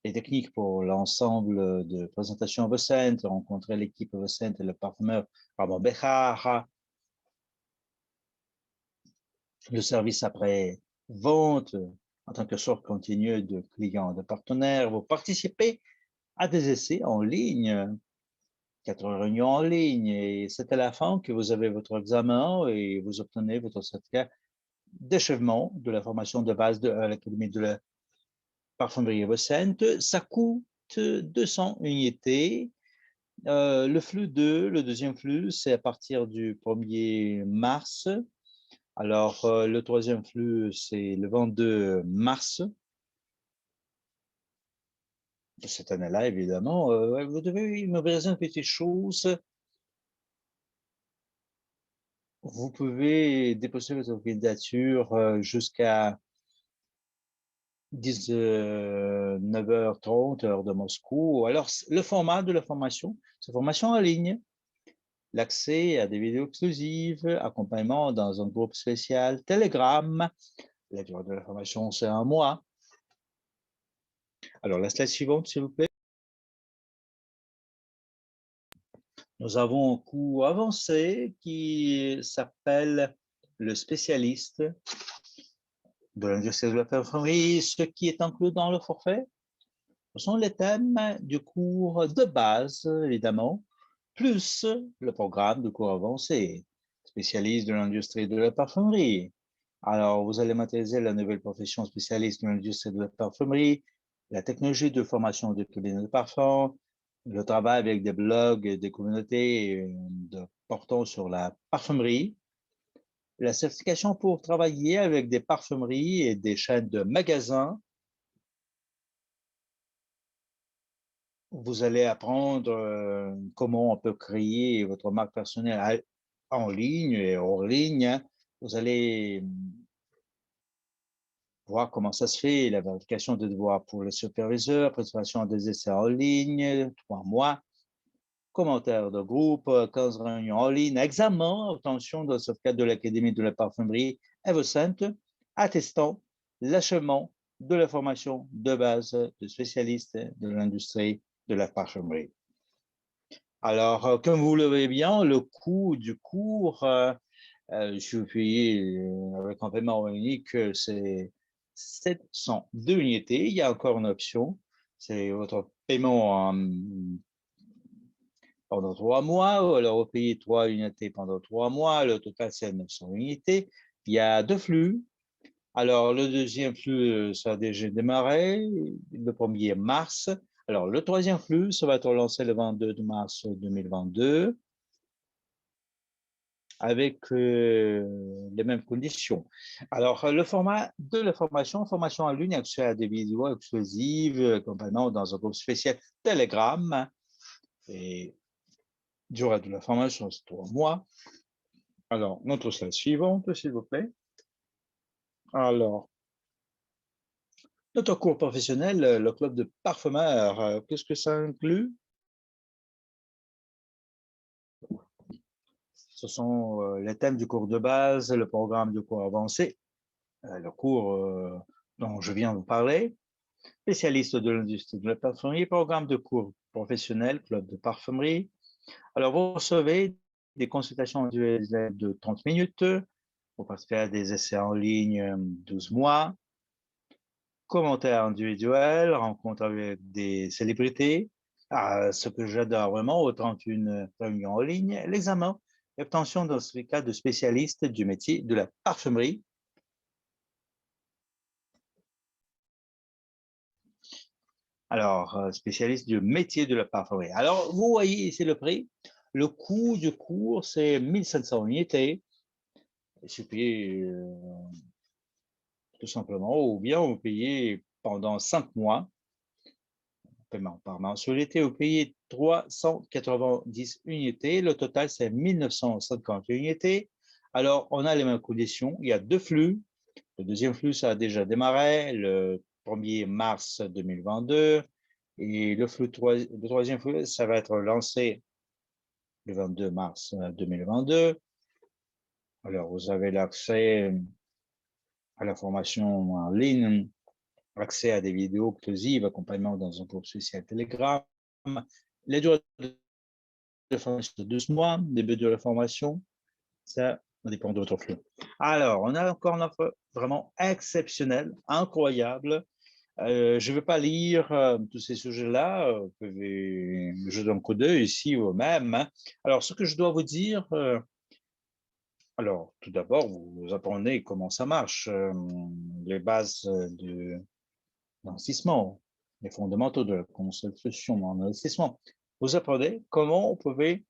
les techniques pour l'ensemble de présentation Evocent, rencontrer l'équipe Evocent et le parfumeur Ramon Bejar, le service après vente en tant que sorte continue de clients, de partenaires. Vous participez à des essais en ligne, 4 réunions en ligne, et c'est à la fin que vous avez votre examen et vous obtenez votre certificat d'achèvement de la formation de base de l'Académie de la parfumerie Evocent. Ça coûte 200 unités. Le flux 2, le deuxième flux, c'est à partir du 1er mars. Alors, le troisième flux, c'est le 22 mars de cette année-là, évidemment. Vous devez me une petite chose. Vous pouvez déposer votre candidature jusqu'à 19h30, heure de Moscou. Alors, le format de la formation, c'est formation en ligne, l'accès à des vidéos exclusives, accompagnement dans un groupe spécial Telegram. La durée de la formation, c'est 1 mois. Alors, la slide suivante, s'il vous plaît. Nous avons un cours avancé qui s'appelle le spécialiste de l'industrie de la parfumerie. Ce qui est inclus dans le forfait, ce sont les thèmes du cours de base, évidemment, plus le programme de cours avancé, spécialiste de l'industrie de la parfumerie. Alors, vous allez maîtriser la nouvelle profession spécialiste de l'industrie de la parfumerie, la technologie de formation de cabinets de parfum, le travail avec des blogs et des communautés portant sur la parfumerie, la certification pour travailler avec des parfumeries et des chaînes de magasins. Vous allez apprendre comment on peut créer votre marque personnelle en ligne et hors ligne. Vous allez voir comment ça se fait, la vérification des devoirs pour les superviseurs, préparation des essais en ligne, 3 mois, commentaires de groupe, 15 réunions en ligne, examen, obtention de certificat de l'Académie de la parfumerie Evocent, attestant l'achèvement de la formation de base de spécialistes de l'industrie de la parfumerie. Alors, comme vous le voyez bien, le coût du cours, je suis payé avec un paiement unique, c'est 702 unités. Il y a encore une option, c'est votre paiement pendant 3 mois, ou alors vous payez 3 unités pendant 3 mois, le total c'est 900 unités. Il y a 2 flux. Alors, le deuxième flux, ça a déjà démarré, le 1er mars. Alors, le troisième flux, ça va être lancé le 22 mars 2022 avec les mêmes conditions. Alors, le format de la formation en ligne, accès à des vidéos exclusives, accompagnement dans un groupe spécial Telegram. Et durée de la formation, c'est 3 mois. Alors, notre slide suivante, s'il vous plaît. Alors, notre cours professionnel, le club de parfumeurs, qu'est-ce que ça inclut? Ce sont les thèmes du cours de base, le programme du cours avancé, le cours dont je viens de vous parler, spécialiste de l'industrie de la parfumerie, programme de cours professionnel, club de parfumerie. Alors, vous recevez des consultations individuelles de 30 minutes, vous participez à des essais en ligne 12 mois, commentaires individuels, rencontres avec des célébrités. Ce que j'adore vraiment, aux 31 réunions en ligne, l'examen et obtention d'un certificat de spécialiste du métier de la parfumerie. Alors, spécialiste du métier de la parfumerie. Alors, vous voyez ici le prix. Le coût du cours, c'est 1500 unités. C'est payé tout simplement, ou bien vous payez pendant 5 mois. paiement par mensualité, vous payez 390 unités. Le total, c'est 1950 unités. Alors, on a les mêmes conditions. Il y a deux flux. Le deuxième flux, ça a déjà démarré le 1er mars 2022. Et le troisième flux, ça va être lancé le 22 mars 2022. Alors, vous avez l'accès à la formation en ligne, accès à des vidéos exclusives, accompagnement dans un groupe spécial Telegram. Les durées de formation de 12 mois, début de la formation, ça dépend de votre flux. Alors, on a encore une offre vraiment exceptionnelle, incroyable. Je ne vais pas lire tous ces sujets-là, vous pouvez jeter un coup d'œil ici ou même. Hein. Alors, ce que je dois vous dire, alors, tout d'abord, vous apprenez comment ça marche, les bases de l'investissement, les fondamentaux de la construction en investissement. Vous apprenez comment vous pouvez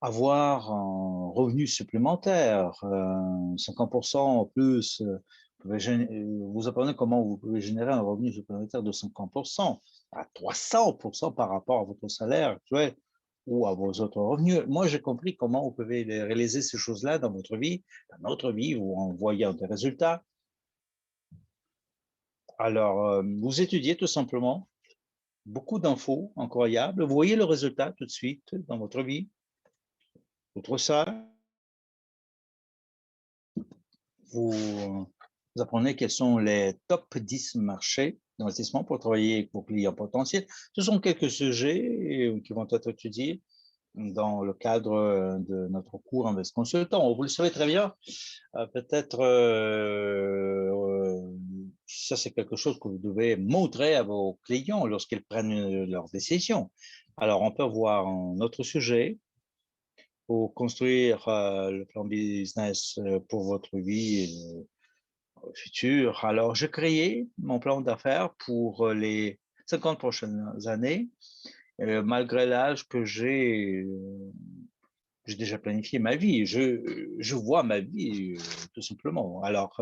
avoir un revenu supplémentaire, 50% en plus. Vous apprenez comment vous pouvez générer un revenu supplémentaire de 50% à 300% par rapport à votre salaire actuel ou à vos autres revenus. Moi, j'ai compris comment vous pouvez réaliser ces choses-là dans votre vie, dans notre vie, ou en voyant des résultats. Alors, vous étudiez tout simplement beaucoup d'infos incroyables. Vous voyez le résultat tout de suite dans votre vie. Outre ça, vous apprenez quels sont les top 10 marchés d'investissement pour travailler avec vos clients potentiels. Ce sont quelques sujets qui vont être étudiés dans le cadre de notre cours Invest Consultant. Vous le savez très bien, peut-être ça c'est quelque chose que vous devez montrer à vos clients lorsqu'ils prennent leurs décisions. Alors on peut voir un autre sujet pour construire le plan business pour votre vie future. Alors, j'ai créé mon plan d'affaires pour les 50 prochaines années, malgré l'âge que j'ai déjà planifié ma vie. Je vois ma vie tout simplement. Alors,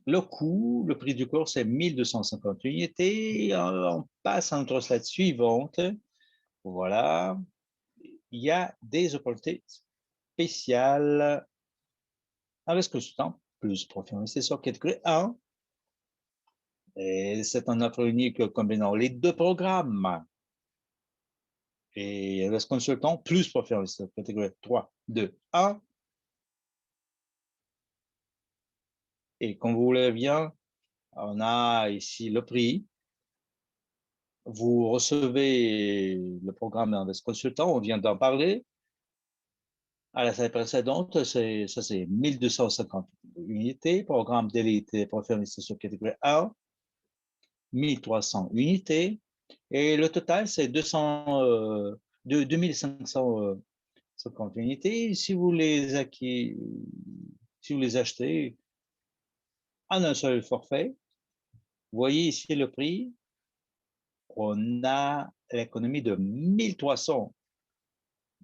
le coût, le prix du cours, c'est 1250 unités. On passe à notre slide suivante. Voilà. Il y a des opportunités spéciales avec ce temps plus profil investisseur catégorie 1. Et c'est une offre unique combinant les deux programmes. Et Invest Consultant plus profil investisseur catégorie 3, 2, 1. Et comme vous voulez bien, on a ici le prix. Vous recevez le programme Invest Consultant, on vient d'en parler. À la slide précédente, ça c'est 1250 unités, programme d'élite et profil investisseur catégorie 1, 1300 unités. Et le total, c'est 2550 unités. Si vous les achetez en un seul forfait, vous voyez ici le prix, on a l'économie de 1300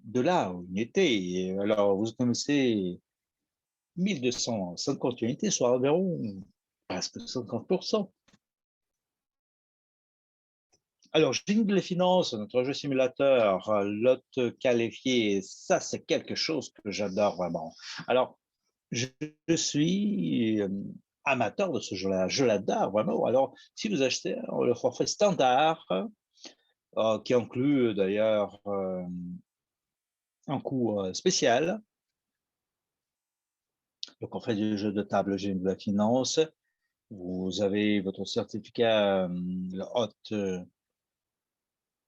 dollars unité. Alors, vous connaissez 1250 unités, soit environ presque 50%. Alors, Jingle les finances, notre jeu simulateur, lot qualifié, ça c'est quelque chose que j'adore vraiment. Alors, je suis amateur de ce jeu-là, je l'adore vraiment. Alors, si vous achetez le forfait standard, qui inclut d'ailleurs un coût spécial, le forfait du jeu de table Jingle la finance, vous avez votre certificat le hôte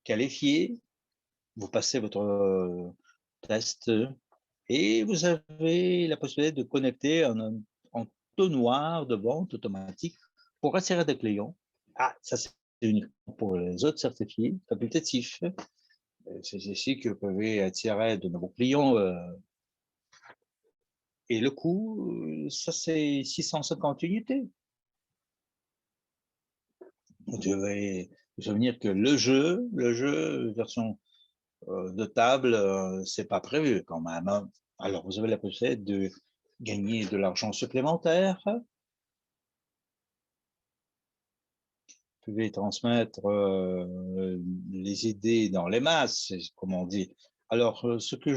qualifié, vous passez votre test et vous avez la possibilité de connecter un entonnoir de vente automatique pour attirer des clients. Ah, ça c'est uniquement pour les autres certifiés facultatifs. C'est ici que vous pouvez attirer de nouveaux clients. Et le coût, ça c'est 650 unités. Vous devez vous souvenir que le jeu version de table, c'est pas prévu quand même. Hein. Alors, vous avez la possibilité de gagner de l'argent supplémentaire. pouvez transmettre les idées dans les masses, comme on dit. Alors, ce que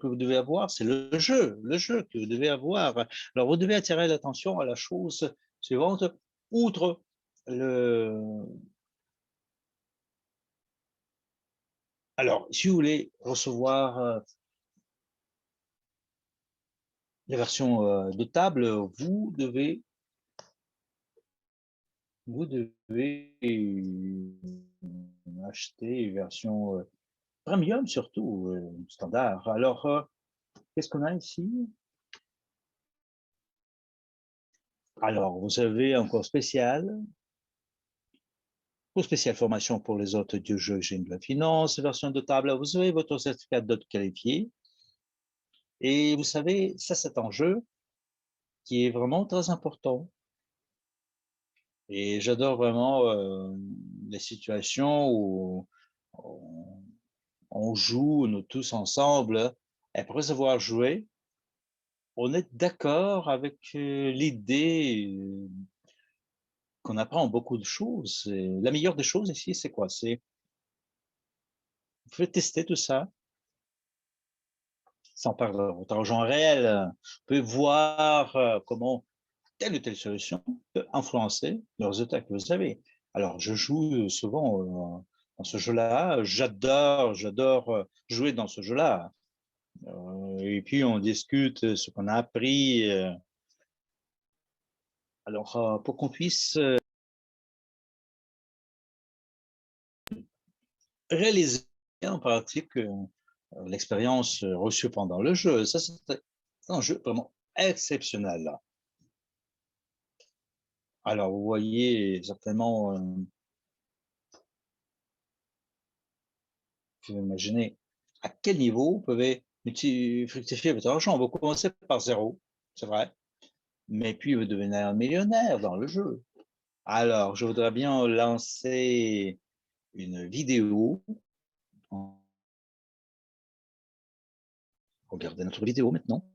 vous devez avoir, c'est le jeu que vous devez avoir. Alors, vous devez attirer l'attention à la chose suivante, outre le. Alors, si vous voulez recevoir la version de table, vous devez acheter une version premium surtout, standard. Alors, qu'est-ce qu'on a ici? Alors, vous avez encore spécial, formation pour les hôtes du jeu génie de la finance, version de table. Vous avez votre certificat d'hôte qualifié. Et vous savez, ça, c'est un jeu qui est vraiment très important. Et j'adore vraiment les situations où on joue, nous tous ensemble. Et après avoir joué, on est d'accord avec l'idée qu'on apprend beaucoup de choses. Et la meilleure des choses ici, c'est quoi? C'est vous pouvez tester tout ça sans perdre votre argent réel. Vous pouvez voir comment telle ou telle solution peut influencer le résultat que vous avez. Alors, je joue souvent dans ce jeu-là. J'adore jouer dans ce jeu-là. Et puis, on discute ce qu'on a appris. Alors, pour qu'on puisse réaliser en pratique l'expérience reçue pendant le jeu. Ça, c'est un jeu vraiment exceptionnel. Alors, vous voyez certainement, vous imaginez à quel niveau vous pouvez fructifier votre argent. Vous commencez par zéro, c'est vrai, mais puis vous devenez un millionnaire dans le jeu. Alors, je voudrais bien lancer une vidéo. Regardez notre vidéo maintenant.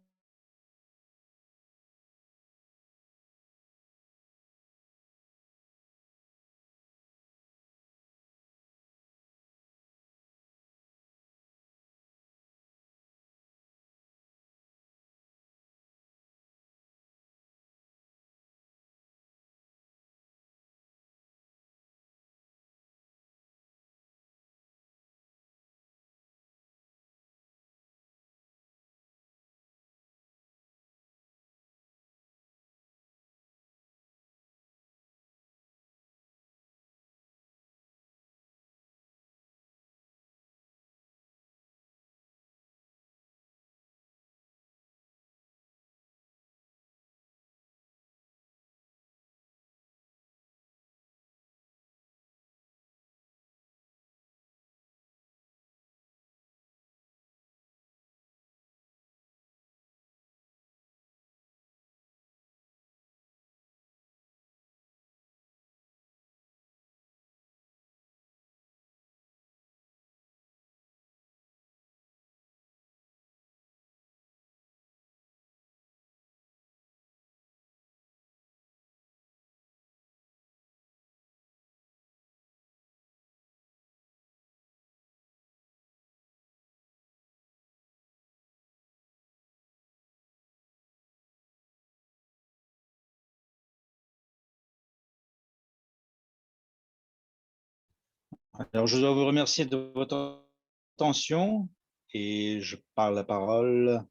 Alors, je dois vous remercier de votre attention et je parle la parole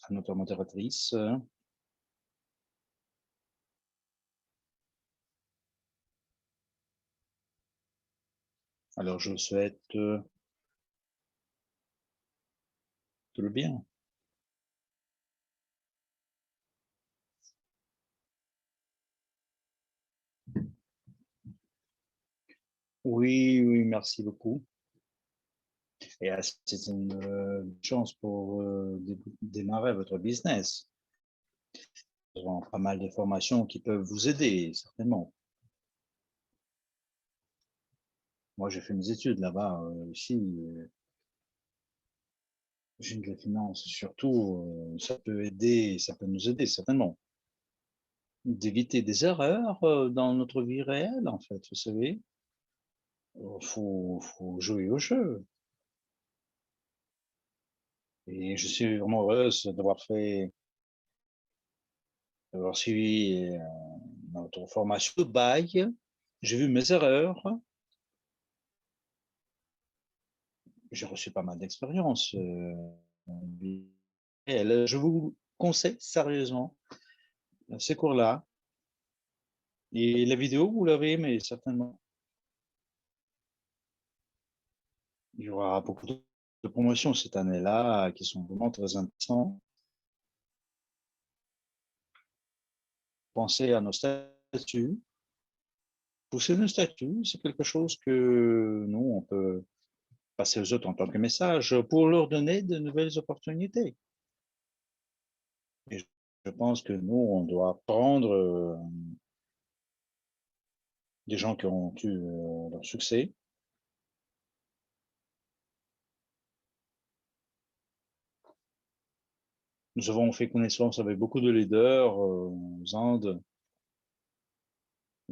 à notre modératrice. Alors, je vous souhaite tout le bien. Oui, oui, merci beaucoup. Et c'est une chance pour démarrer votre business. Vous avez pas mal de formations qui peuvent vous aider, certainement. Moi, j'ai fait mes études là-bas, ici. J'ai de la finance, surtout, ça peut aider, ça peut nous aider, certainement. d'éviter des erreurs dans notre vie réelle, en fait, vous savez. Faut jouer au jeu. Et je suis vraiment heureuse d'avoir suivi notre formation de bail. J'ai vu mes erreurs. J'ai reçu pas mal d'expérience. Je vous conseille sérieusement ces cours-là. Et la vidéo, vous l'avez aimé, certainement. Il y aura beaucoup de promotions cette année-là qui sont vraiment très intéressantes. Pensez à nos statuts. Pousser nos statuts, c'est quelque chose que nous, on peut passer aux autres en tant que message pour leur donner de nouvelles opportunités. Et je pense que nous, on doit prendre des gens qui ont eu leur succès. Nous avons fait connaissance avec beaucoup de leaders aux Indes,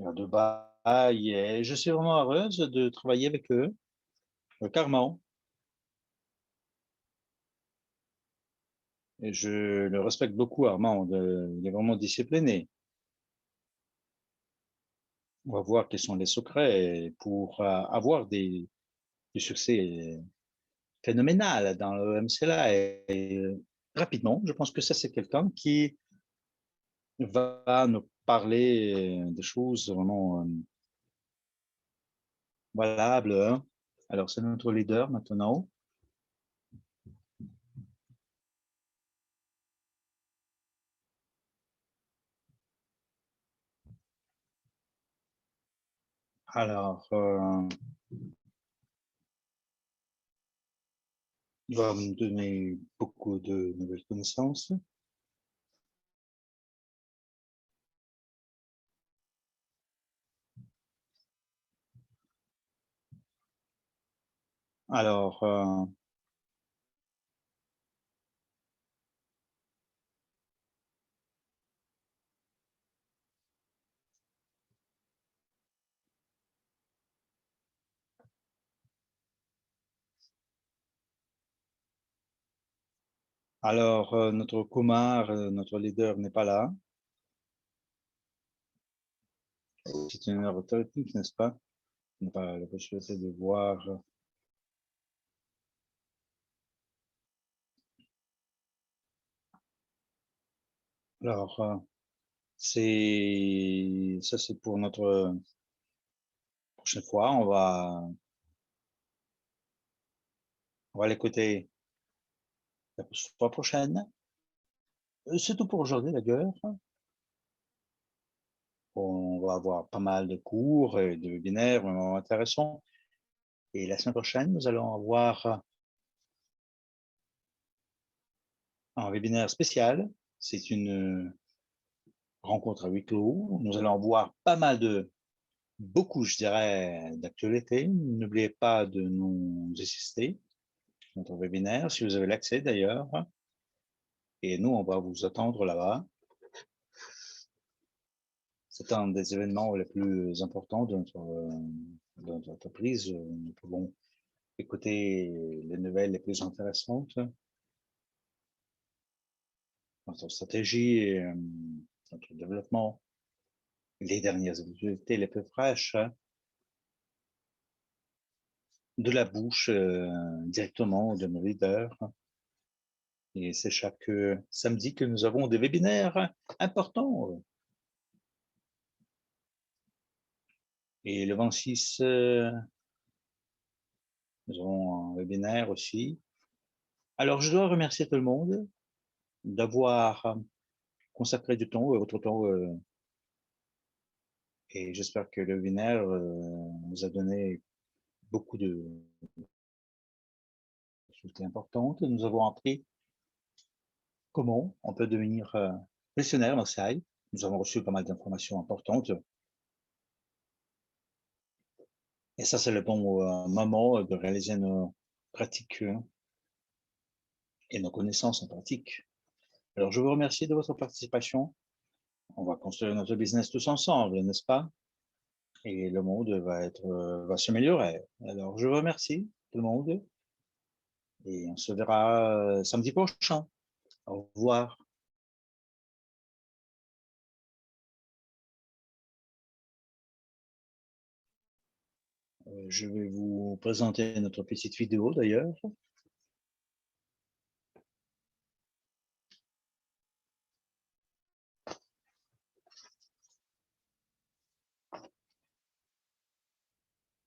à Dubaï, et je suis vraiment heureuse de travailler avec eux. Armand, et je le respecte beaucoup, Armand, il est vraiment discipliné. On va voir quels sont les secrets pour avoir du succès phénoménal dans le MCLA. Et rapidement, je pense que ça, c'est quelqu'un qui va nous parler des choses vraiment valables, hein. Alors, c'est notre leader maintenant. Alors, il va me donner beaucoup de nouvelles connaissances. Alors, notre Kumar, notre leader, n'est pas là. C'est une heure thérapeutique, n'est-ce pas? On n'a pas la possibilité de voir. Alors, ça, c'est pour notre prochaine fois. On va l'écouter la fois prochaine. C'est tout pour aujourd'hui, d'ailleurs. On va avoir pas mal de cours et de webinaires vraiment intéressants. Et la semaine prochaine, nous allons avoir un webinaire spécial. C'est une rencontre à huis clos. Nous allons voir beaucoup, je dirais, d'actualités. N'oubliez pas de nous assister à notre webinaire, si vous avez l'accès d'ailleurs. Et nous, on va vous attendre là-bas. C'est un des événements les plus importants de notre entreprise. Nous pouvons écouter les nouvelles les plus intéressantes, notre stratégie, et, notre développement, les dernières actualités les plus fraîches, de la bouche directement de nos leaders. Et c'est chaque samedi que nous avons des webinaires importants. Et le 26, nous avons un webinaire aussi. Alors, je dois remercier tout le monde d'avoir consacré du temps, votre temps, et j'espère que le webinaire nous a donné beaucoup de choses importantes. Nous avons appris comment on peut devenir gestionnaire dans CI. Nous avons reçu pas mal d'informations importantes. Et ça, c'est le bon moment de réaliser nos pratiques et nos connaissances en pratique. Alors, je vous remercie de votre participation. On va construire notre business tous ensemble, n'est-ce pas? Et le monde va s'améliorer. Alors, je vous remercie tout le monde et on se verra samedi prochain. Au revoir. Je vais vous présenter notre petite vidéo d'ailleurs.